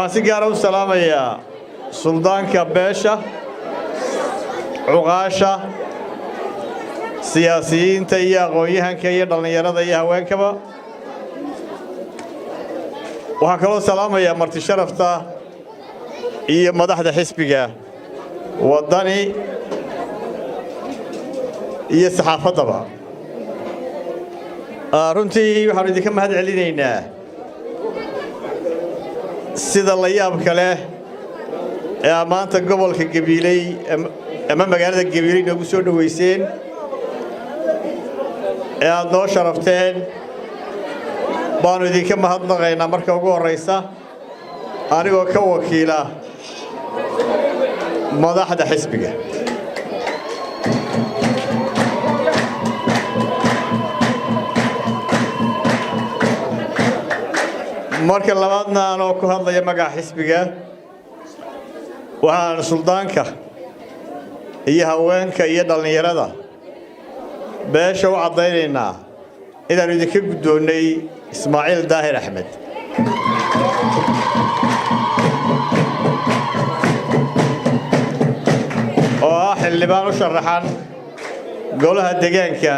واسيقارا والسلام يا سلطان كباشة عقاشة سياسيين تيا غويهن كي دلنيرada iyo haweenkaba waxa kale salaamaya marti sharafta iyo madaxda xisbiga wadani iyo saxaafadaba runtii waxaan idinka mahad celinaynaa sida la yaab kale ee maanta gobolka Gabiley ama magaalada Gabiley nagu soo dhaweyseen ee aad noo sharafteen baanu idinka mahadnaqaynaa marka ugu horeysa anigoo ka wakiila madaxda xisbiga marka labaadna anoo ku hadlaya magaca xisbiga waxaan suldaanka iyo haweenka iyo dhalinyarada beesha u cadaynaynaa inaan idinka guddoonay Ismaaciil Daahir Axmed oo xildhibaan u sharaxan golaha deegaanka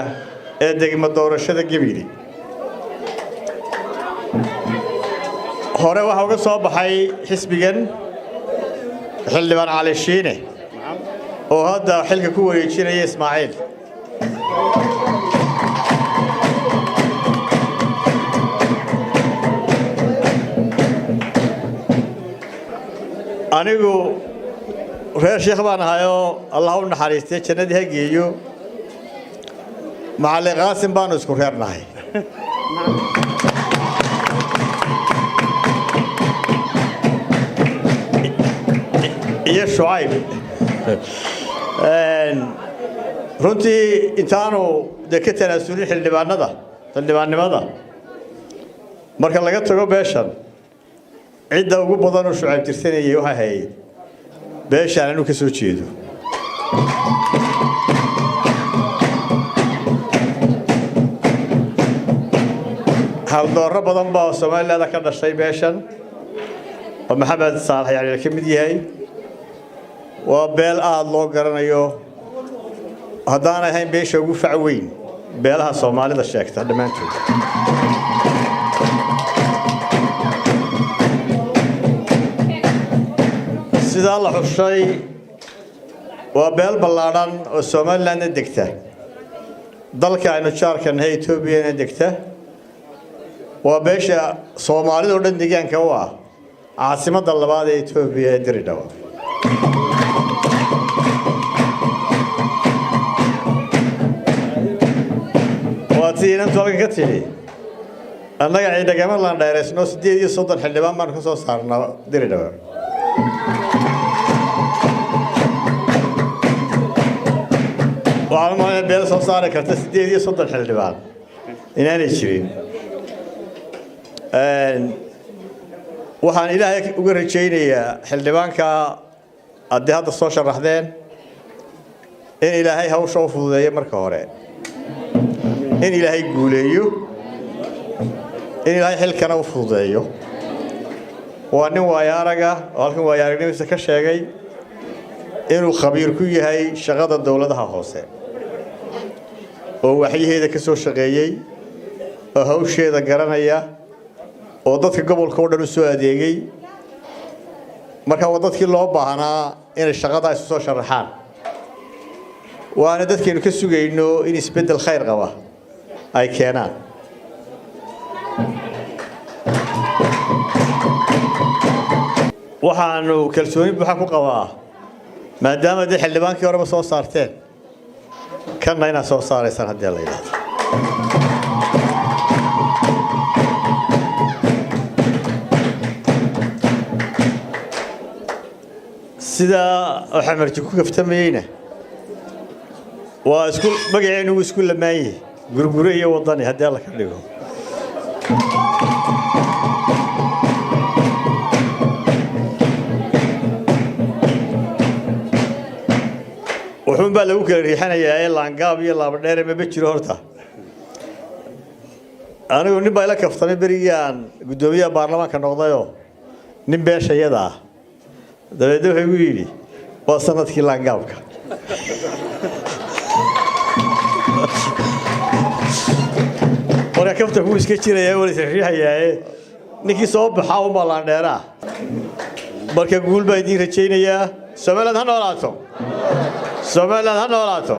ee degmo doorashada Gabiley hore waxa uga soo baxay xisbigan xildhibaan Cali Shiine oo hadda xilka ku wareejinaya Ismaaciil anigu reer sheekh baan ahayo Allah u naxariistay jannadii ha geeyo macallin Qaasim baan isku reernahay iyo Shuayb runtii intaanu ka tanaasulin xildhibaannimada marka laga tago beeshan cidda ugu badan oo Shuayb tirsanayay waxa ahayd beeshan inuu ka soo jeedo hal dooro badan baa Soomaaliland ka dhashay beeshan oo Maxamed Saalax yaani ka mid yahay waa beel aad loo garanayo haddaan ahayn beesha ugu fac weyn beelaha Soomaalida sheegta dhamaantood sida la xushay waa beel ballaaran oo Soomaaliland degta dalka aynu jaarkan Itoobiya degta waa beesha Soomaalida oo dhan deegaanka u ah caasimadda labaad ee Itoobiya ee Diridhawa واتينا نتوقع كتير أنا قاعد أجمع لان دايرس نص دي صوت الحلبان ما نخصص صارنا ديري دور وعلى ما بيل صار كرت دي صوت الحلبان إننا نشرين وحن إلهي وقرر شيء حلبان كا أدي هذا السوشيال رحدين إن إلهي هو شوفه ذي مركورين إن إلهي يقوليه إن إلهي حل كنا وفضيه وأنه ويارجع ولكن ويارجع نفسه كشيء إنه خبير كوي هاي شغل الدولة ده حاسة ووحيه هذا كسر شقيي وهو شيء ذا قرنيا وضد قبل كورد السعودية مركب وضد كل لعبة أنا إن الشغل ده يسوى شرحان وأنا ضد كأنه كسر إنه إن يسبد الخير قواه أي كيانا وحانو كالسوني بحكو قواه ما دام دي حلبان كي ورا سو صارتين كان لينا سو صار يسان هدي الله يلاه سيدا وحمر جكو كفتمينه واسكول مقعينو اسكول لمايه غرغوريه وداني هدي الله كدغو وحن بقى لو كان ريحانيا لانقاب iyo laab dheer ma jiro horta anigu nin baa ila kaftamay beriyaan gudoomiyaha baarlamaanka noqdayo nin beeshayada ah dabeedna wuxuu igu yidhi waa sanadkii laangaabka marka kafta kuu iska jiraya wala isriixayaaye ninkii soo baxaa uma laandheeraa marka guul baa idiin rajaynayaa Somaliland ha noolaato